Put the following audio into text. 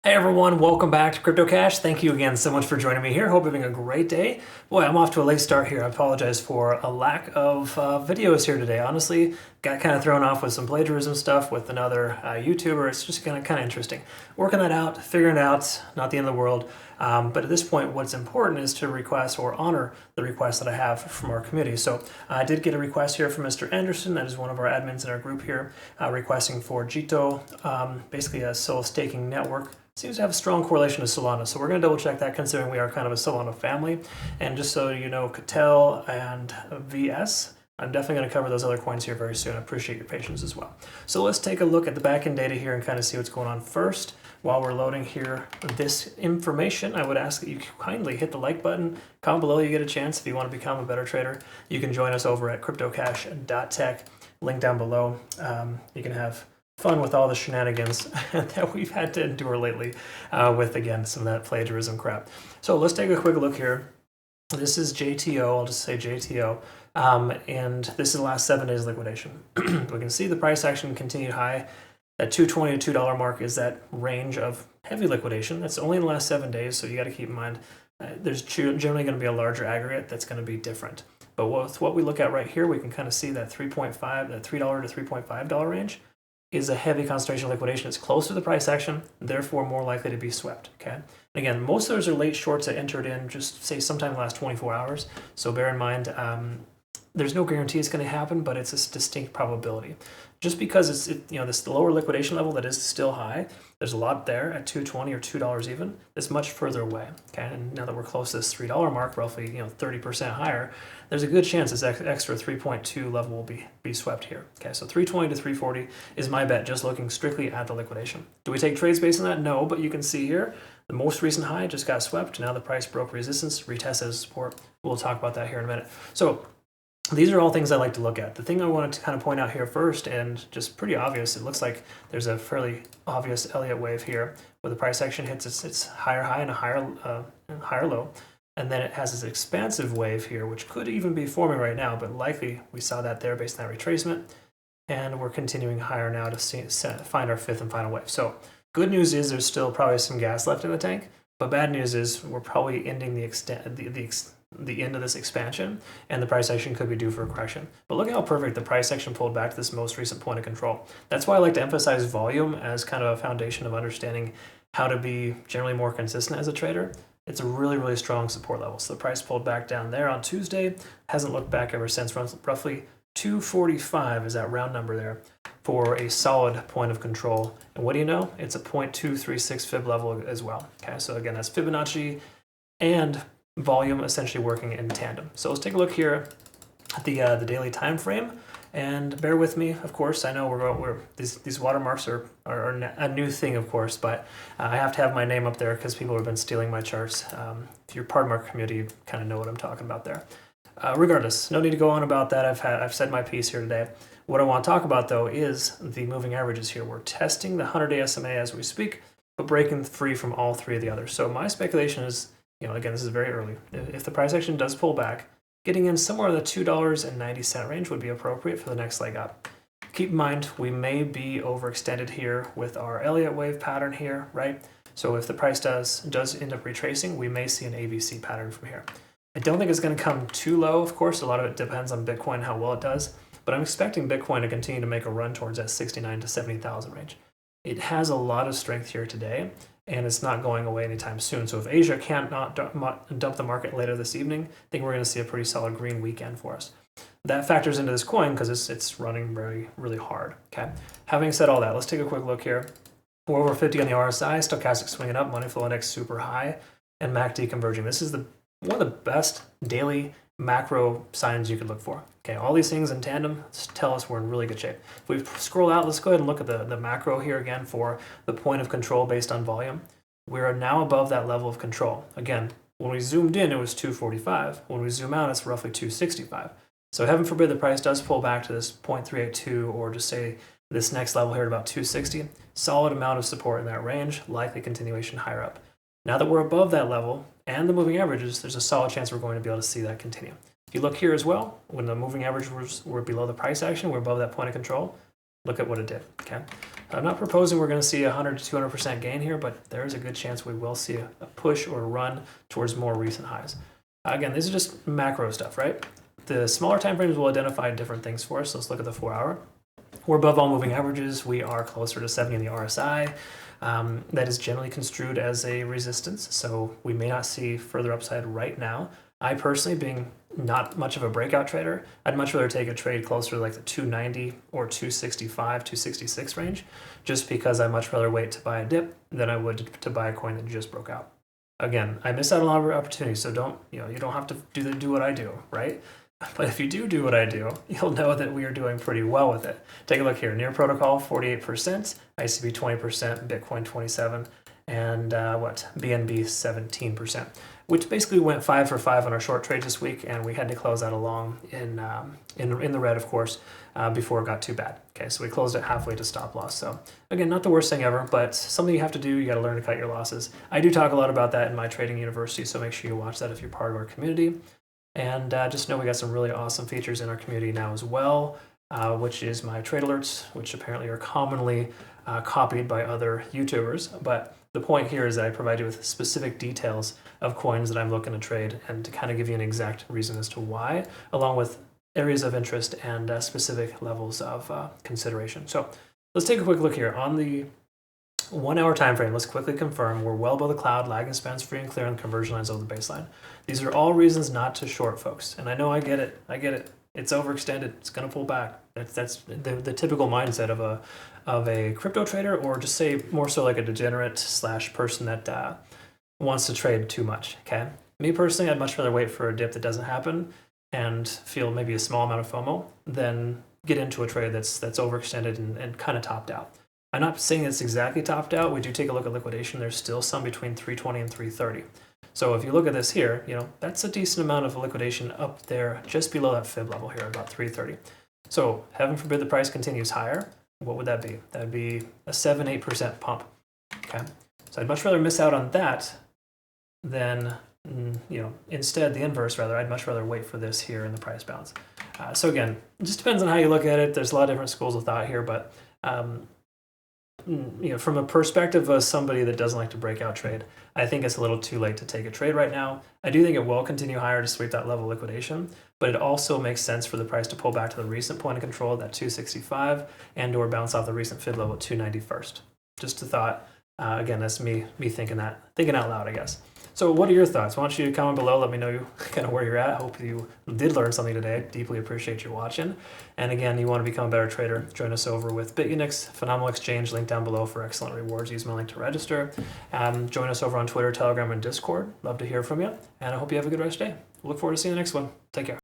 Hey everyone, welcome back to CryptoCache. Thank you again so much for joining me here. Hope you're having a great day. Boy, I'm off to a late start here. I apologize for a lack of videos here today. Honestly, got kind of thrown off with some plagiarism stuff with another YouTuber. It's just kind of interesting. Working that out, figuring it out, not the end of the world. But at this point, what's important is to request or honor the request that I have from our community. So I did get a request here from Mr. Anderson, that is one of our admins in our group here, requesting for JTO, basically a SOL staking network. Seems to have a strong correlation to Solana, so we're going to double check that considering we are kind of a Solana family. And just so you know, Catel and VS, I'm definitely going to cover those other coins here very soon. I appreciate your patience as well. So let's take a look at the backend data here and kind of see what's going on first. While we're loading here this information, I would ask that you kindly hit the like button. Comment below, you get a chance if you want to become a better trader. You can join us over at CryptoCache.tech, link down below. You can have fun with all the shenanigans that we've had to endure lately with, again, some of that plagiarism crap. So let's take a quick look here. This is JTO, I'll just say JTO, and this is the last 7 days liquidation. We can see the price action continued high. That $2.20 to $2 mark is that range of heavy liquidation. That's only in the last 7 days, so you got to keep in mind there's generally going to be a larger aggregate that's going to be different. But with what we look at right here, we can kind of see that $3 to $3.5 range is a heavy concentration of liquidation. It's close to the price action, therefore more likely to be swept, okay? Again, most of those are late shorts that entered in just, say, sometime in the last 24 hours. So bear in mind, there's no guarantee it's going to happen, but it's a distinct probability. Just because it's this lower liquidation level that is still high, there's a lot there at $2.20 or $2 even. It's much further away. Okay, and now that we're close to this $3 mark, roughly 30% higher, there's a good chance this extra 3.2 level will be swept here. Okay, so 320 to 340 is my bet, just looking strictly at the liquidation. Do we take trades based on that? No, but you can see here the most recent high just got swept. Now the price broke resistance, retested support. We'll talk about that here in a minute. So these are all things I like to look at. The thing I wanted to kind of point out here first, and just pretty obvious, it looks like there's a fairly obvious Elliott wave here where the price action hits its higher high and a higher low. And then it has this expansive wave here, which could even be forming right now, but likely we saw that there based on that retracement. And we're continuing higher now to find our 5th and final wave. So good news is there's still probably some gas left in the tank, but bad news is we're probably ending the end of this expansion, and the price action could be due for a correction. But look at how perfect the price action pulled back to this most recent point of control. That's why I like to emphasize volume as kind of a foundation of understanding how to be generally more consistent as a trader. It's a really, really strong support level. So the price pulled back down there on Tuesday, hasn't looked back ever since. Roughly 245 is that round number there for a solid point of control. And what do you know? It's a 0.236 fib level as well. Okay, so again, that's Fibonacci and volume essentially working in tandem. So let's take a look here at the daily time frame, and bear with me. Of course, I know these watermarks are a new thing, of course, but I have to have my name up there because people have been stealing my charts. If you're part of our community, you kind of know what I'm talking about there. Regardless, no need to go on about that. I've said my piece here today. What I want to talk about though is the moving averages here. We're testing the 100-day SMA as we speak, but breaking free from all 3 of the others. So my speculation is, again, this is very early. If the price action does pull back, getting in somewhere in the $2.90 range would be appropriate for the next leg up. Keep in mind, we may be overextended here with our Elliott wave pattern here, right? So if the price does end up retracing, we may see an ABC pattern from here. I don't think it's going to come too low, of course. A lot of it depends on Bitcoin, how well it does. But I'm expecting Bitcoin to continue to make a run towards that 69 to 70,000 range. It has a lot of strength here today, and it's not going away anytime soon. So if Asia can't not dump the market later this evening, I think we're going to see a pretty solid green weekend for us. That factors into this coin because it's running very, really hard. Okay. Having said all that, let's take a quick look here. We're over 50 on the RSI, stochastic swinging up, money flow index super high, and MACD converging. This is one of the best daily macro signs you could look for. Okay, all these things in tandem tell us we're in really good shape. If we scroll out, let's go ahead and look at the macro here again for the point of control based on volume. We are now above that level of control. Again, when we zoomed in, it was 245. When we zoom out, it's roughly 265. So heaven forbid the price does pull back to this 0.382 or just say this next level here at about 260. Solid amount of support in that range, likely continuation higher up. Now that we're above that level and the moving averages, there's a solid chance we're going to be able to see that continue. If you look here as well, when the moving averages were below the price action, we're above that point of control. Look at what it did, okay? I'm not proposing we're going to see 100 to 200% gain here, but there is a good chance we will see a push or a run towards more recent highs. Again, these are just macro stuff, right? The smaller time frames will identify different things for us. So let's look at the 4-hour. We're above all moving averages. We are closer to 70 in the RSI. That is generally construed as a resistance, so we may not see further upside right now. I personally, being not much of a breakout trader, I'd much rather take a trade closer to like the 290 or 265, 266 range, just because I'd much rather wait to buy a dip than I would to buy a coin that just broke out. Again, I miss out on a lot of opportunities, so you don't have to do what I do, right? But if you do what I do, you'll know that we are doing pretty well with it. Take a look here. Near protocol, 48%, ICB 20%, Bitcoin 27%, and BNB 17%, which basically went 5 for 5 on our short trades this week, and we had to close out along in the red, of course, before it got too bad. Okay, so we closed it halfway to stop loss. So again, not the worst thing ever, but something you have to do. You got to learn to cut your losses. I do talk a lot about that in my trading university, so make sure you watch that if you're part of our community. And just know we got some really awesome features in our community now as well, which is my trade alerts, which apparently are commonly copied by other YouTubers. But the point here is that I provide you with specific details of coins that I'm looking to trade and to kind of give you an exact reason as to why, along with areas of interest and specific levels of consideration. So let's take a quick look here. On the 1 hour time frame, let's quickly confirm we're well below the cloud, lagging spans free and clear, and the conversion lines over the baseline. These are all reasons not to short, folks. And I know I get it. It's overextended. It's going to pull back. That's the typical mindset of a crypto trader, or just say more so like a degenerate / person that wants to trade too much. Okay. Me personally, I'd much rather wait for a dip that doesn't happen and feel maybe a small amount of FOMO than get into a trade that's overextended and kind of topped out. I'm not saying it's exactly topped out. We do take a look at liquidation. There's still some between 320 and 330. So if you look at this here, that's a decent amount of liquidation up there, just below that fib level here, about 330. So heaven forbid the price continues higher. What would that be? That would be a 7-8% pump. Okay. So I'd much rather miss out on that than, instead the inverse rather. I'd much rather wait for this here in the price bounce. So again, it just depends on how you look at it. There's a lot of different schools of thought here, but from a perspective of somebody that doesn't like to break out trade, I think it's a little too late to take a trade right now. I do think it will continue higher to sweep that level of liquidation, but it also makes sense for the price to pull back to the recent point of control, that 265, and or bounce off the recent fib level at 290 first. Just a thought. Again, that's me thinking out loud, I guess. So what are your thoughts? Why don't you comment below? Let me know kind of where you're at. Hope you did learn something today. Deeply appreciate you watching. And again, you want to become a better trader, join us over with BitUnix, phenomenal exchange, link down below for excellent rewards. Use my link to register. Join us over on Twitter, Telegram, and Discord. Love to hear from you. And I hope you have a good rest of the day. Look forward to seeing you in the next one. Take care.